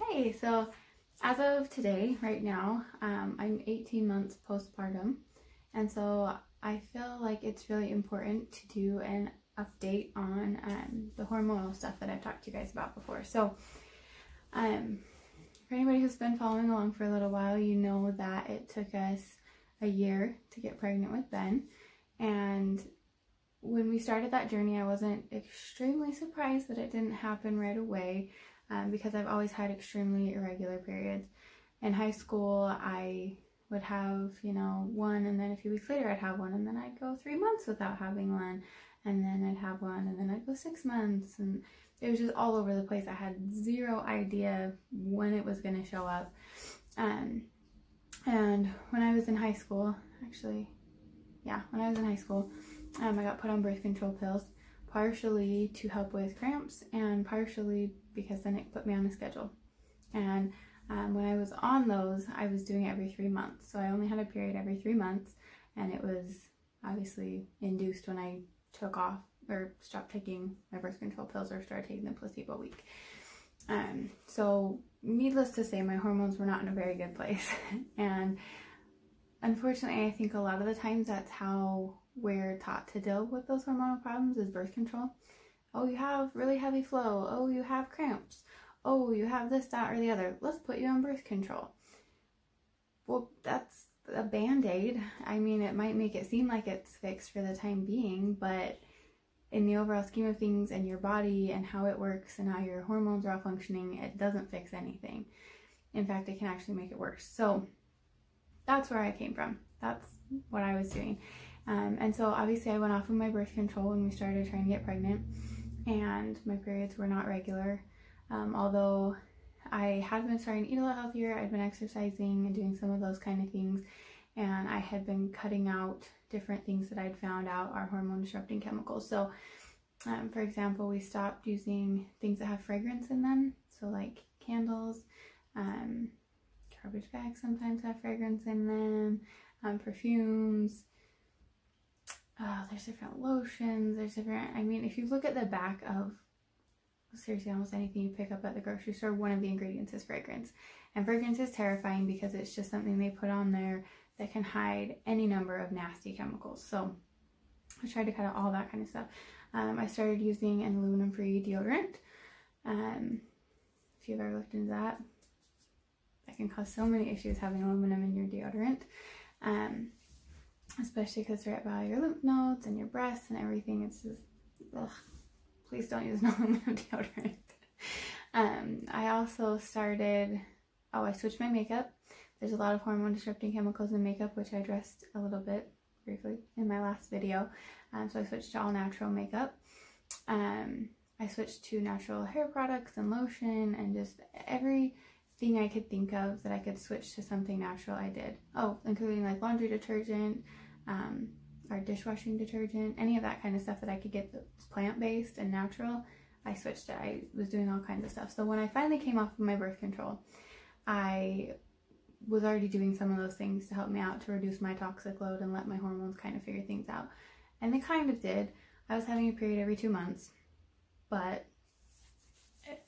Okay, so as of today, right now, I'm 18 months postpartum, and so I feel like it's really important to do an update on the hormonal stuff that I've talked to you guys about before. So for anybody who's been following along for a little while, you know that it took us a year to get pregnant with Ben, and when we started that journey, I wasn't extremely surprised that it didn't happen right away. Because I've always had extremely irregular periods. In high school, I would have, one, and then a few weeks later I'd have one, and then I'd go 3 months without having one, and then I'd have one, and then I'd go 6 months, and it was just all over the place. I had zero idea when it was going to show up. And when I was in high school, when I was in high school, I got put on birth control pills, partially to help with cramps and partially because then it put me on a schedule. And when I was on those, I was doing it every 3 months. So I only had a period every 3 months, and it was obviously induced when I took off or stopped taking my birth control pills or started taking the placebo week. So needless to say, my hormones were not in a very good place. And unfortunately, I think a lot of the times that's how we're taught to deal with those hormonal problems is birth control. Oh, you have really heavy flow. Oh, you have cramps. Oh, you have this, that, or the other. Let's put you on birth control. Well, that's a band-aid. I mean, it might make it seem like it's fixed for the time being, but in the overall scheme of things and your body and how it works and how your hormones are all functioning, it doesn't fix anything. In fact, it can actually make it worse. So that's where I came from. That's what I was doing. And so obviously I went off of my birth control when we started trying to get pregnant, and my periods were not regular. Although I had been starting to eat a lot healthier, I'd been exercising and doing some of those kind of things, and I had been cutting out different things that I'd found out are hormone disrupting chemicals. So for example, we stopped using things that have fragrance in them, so like candles, garbage bags sometimes have fragrance in them, perfumes. There's different lotions, if you look at the back of seriously almost anything you pick up at the grocery store, one of the ingredients is fragrance. And fragrance is terrifying because it's just something they put on there that can hide any number of nasty chemicals. So I tried to cut out all that kind of stuff. I started using an aluminum-free deodorant. If you've ever looked into that, that can cause so many issues having aluminum in your deodorant. Especially because they're right by your lymph nodes and your breasts and everything. It's just, ugh. Please don't use an aluminum deodorant. I also started, I switched my makeup. There's a lot of hormone disrupting chemicals in makeup, which I addressed a little bit briefly in my last video. So I switched to all natural makeup. I switched to natural hair products and lotion and just everything I could think of that I could switch to something natural, I did. Oh, including like laundry detergent, or dishwashing detergent, any of that kind of stuff that I could get that's plant-based and natural, I switched it. I was doing all kinds of stuff. So when I finally came off of my birth control, I was already doing some of those things to help me out to reduce my toxic load and let my hormones kind of figure things out. And they kind of did. I was having a period every 2 months, but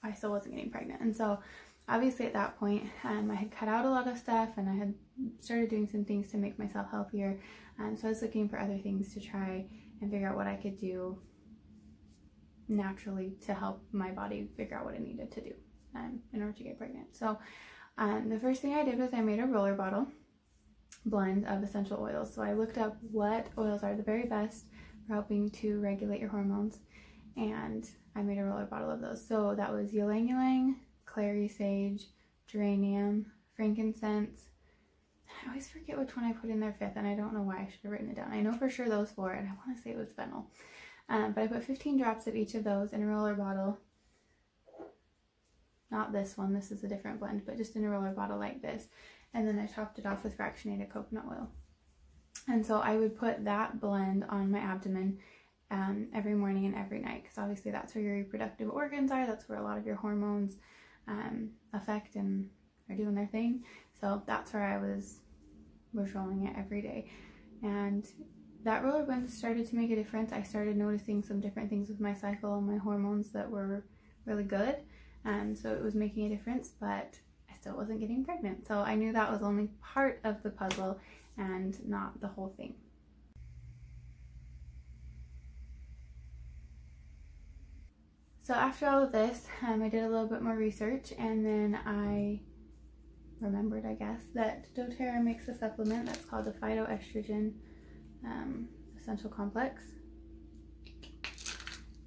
I still wasn't getting pregnant. And so obviously at that point, I had cut out a lot of stuff and I had started doing some things to make myself healthier. So I was looking for other things to try and figure out what I could do naturally to help my body figure out what it needed to do in order to get pregnant. So the first thing I did was I made a roller bottle blend of essential oils. So I looked up what oils are the very best for helping to regulate your hormones, and I made a roller bottle of those. So that was ylang ylang, clary sage, geranium, frankincense. I always forget which one I put in there fifth, and I don't know why. I should have written it down. I know for sure those 4, and I want to say it was fennel. But I put 15 drops of each of those in a roller bottle. Not this one, this is a different blend, but just in a roller bottle like this. And then I topped it off with fractionated coconut oil. And so I would put that blend on my abdomen every morning and every night, because obviously that's where your reproductive organs are. That's where a lot of your hormones affect and are doing their thing. So that's where I was rolling it every day. And that roller blend started to make a difference. I started noticing some different things with my cycle and my hormones that were really good. So it was making a difference, but I still wasn't getting pregnant. So I knew that was only part of the puzzle and not the whole thing. So after all of this, I did a little bit more research, and then I remembered, I guess, that doTERRA makes a supplement that's called the phytoestrogen essential complex.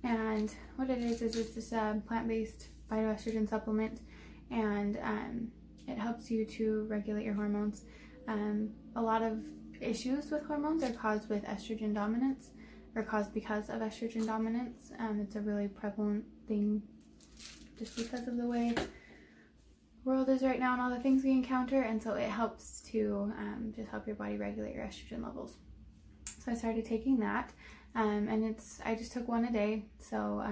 And what it is it's just a plant-based phytoestrogen supplement, and it helps you to regulate your hormones. A lot of issues with hormones are caused with estrogen dominance, or caused because of estrogen dominance. It's a really prevalent thing just because of the way the world is right now and all the things we encounter, and so it helps to just help your body regulate your estrogen levels. So I started taking that, and I just took one a day. So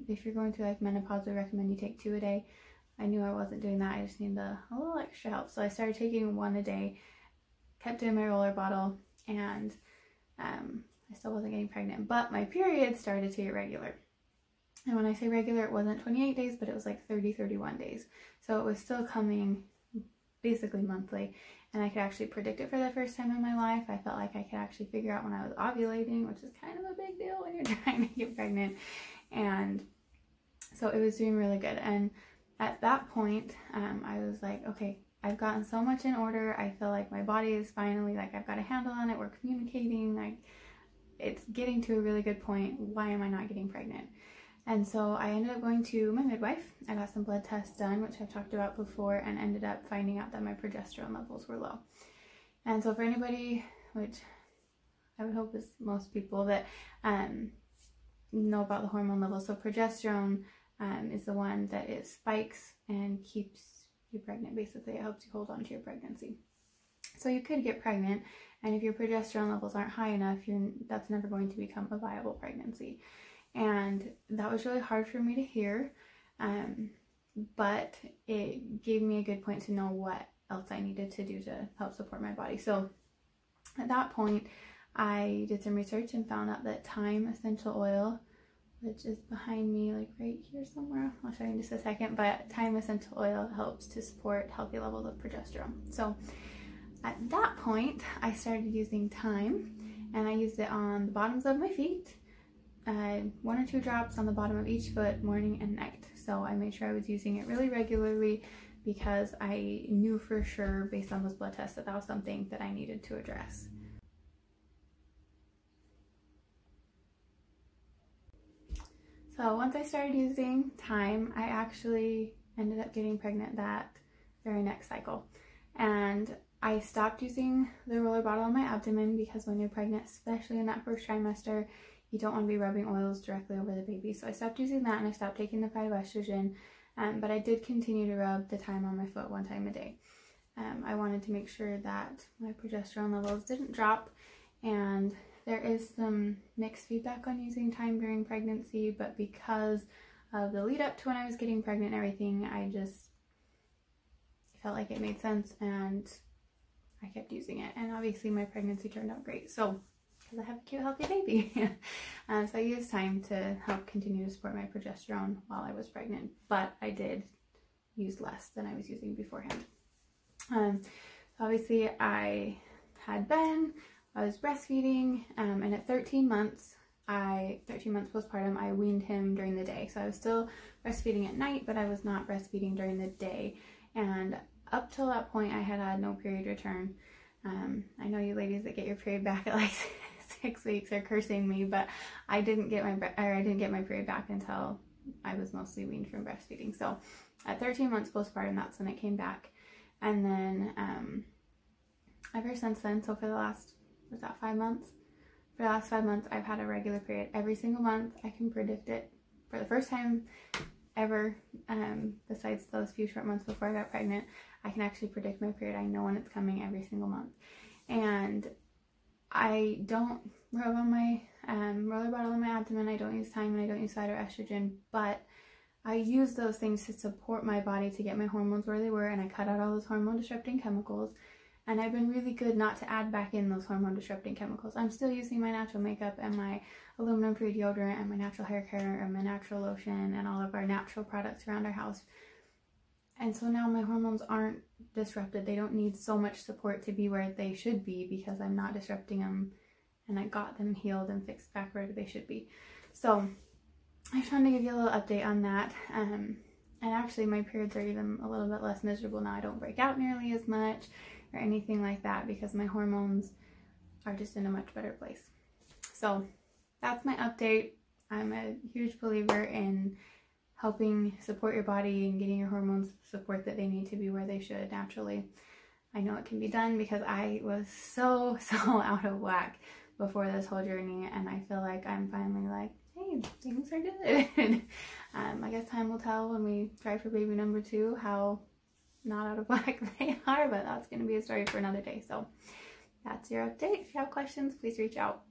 if you're going through like menopause, we recommend you take 2 a day. I knew I wasn't doing that, I just needed a little extra help. So I started taking 1 a day, kept doing my roller bottle, and I still wasn't getting pregnant, but my period started to get regular. And when I say regular, it wasn't 28 days, but it was like 31 days. So it was still coming basically monthly, and I could actually predict it for the first time in my life. I felt like I could actually figure out when I was ovulating, which is kind of a big deal when you're trying to get pregnant. And so it was doing really good. And at that point, I was like, okay, I've gotten so much in order. I feel like my body is finally, like, I've got a handle on it. We're communicating, like, it's getting to a really good point. Why am I not getting pregnant? And so I ended up going to my midwife. I got some blood tests done, which I've talked about before, and ended up finding out that my progesterone levels were low. And so for anybody, which I would hope is most people that know about the hormone levels, so progesterone is the one that it spikes and keeps you pregnant. Basically, it helps you hold on to your pregnancy. So you could get pregnant, and if your progesterone levels aren't high enough, that's never going to become a viable pregnancy. And that was really hard for me to hear, but it gave me a good point to know what else I needed to do to help support my body. So at that point, I did some research and found out that thyme essential oil, which is behind me, like right here somewhere, I'll show you in just a second, but thyme essential oil helps to support healthy levels of progesterone. So at that point, I started using thyme, and I used it on the bottoms of my feet, 1 or 2 drops on the bottom of each foot, morning and night. So I made sure I was using it really regularly, because I knew for sure, based on those blood tests, that that was something that I needed to address. So once I started using thyme, I actually ended up getting pregnant that very next cycle. And I stopped using the roller bottle on my abdomen, because when you're pregnant, especially in that first trimester, you don't want to be rubbing oils directly over the baby. So I stopped using that, and I stopped taking the phytoestrogen, but I did continue to rub the thyme on my foot 1 time a day. I wanted to make sure that my progesterone levels didn't drop, and there is some mixed feedback on using thyme during pregnancy, but because of the lead up to when I was getting pregnant and everything, I just felt like it made sense, and I kept using it. And obviously my pregnancy turned out great, so because I have a cute, healthy baby. So I used thyme to help continue to support my progesterone while I was pregnant, but I did use less than I was using beforehand. Obviously I had Ben, I was breastfeeding, and at 13 months postpartum, I weaned him during the day. So I was still breastfeeding at night, but I was not breastfeeding during the day. And up till that point, I had no period return. I know you ladies that get your period back at like 6 weeks are cursing me, but I didn't get my period back until I was mostly weaned from breastfeeding. So at 13 months postpartum, that's when it came back. And then ever since then, so for the last, was that 5 months? For the last 5 months, I've had a regular period every single month. I can predict it for the first time ever, besides those few short months before I got pregnant. I can actually predict my period. I know when it's coming every single month. And I don't rub on my roller bottle in my abdomen. I don't use thyme, and I don't use phytoestrogen, but I use those things to support my body to get my hormones where they were, and I cut out all those hormone disrupting chemicals. And I've been really good not to add back in those hormone disrupting chemicals. I'm still using my natural makeup and my aluminum-free deodorant and my natural hair care and my natural lotion and all of our natural products around our house. And so now my hormones aren't disrupted. They don't need so much support to be where they should be because I'm not disrupting them, and I got them healed and fixed back where they should be. So I just wanted to give you a little update on that. And actually my periods are even a little bit less miserable now. I don't break out nearly as much or anything like that because my hormones are just in a much better place. So that's my update. I'm a huge believer in helping support your body and getting your hormones the support that they need to be where they should naturally. I know it can be done because I was so out of whack before this whole journey, and I feel like I'm finally like, hey, things are good. I guess time will tell when we try for baby number 2 how not out of whack they are, but that's going to be a story for another day. So that's your update. If you have questions, please reach out.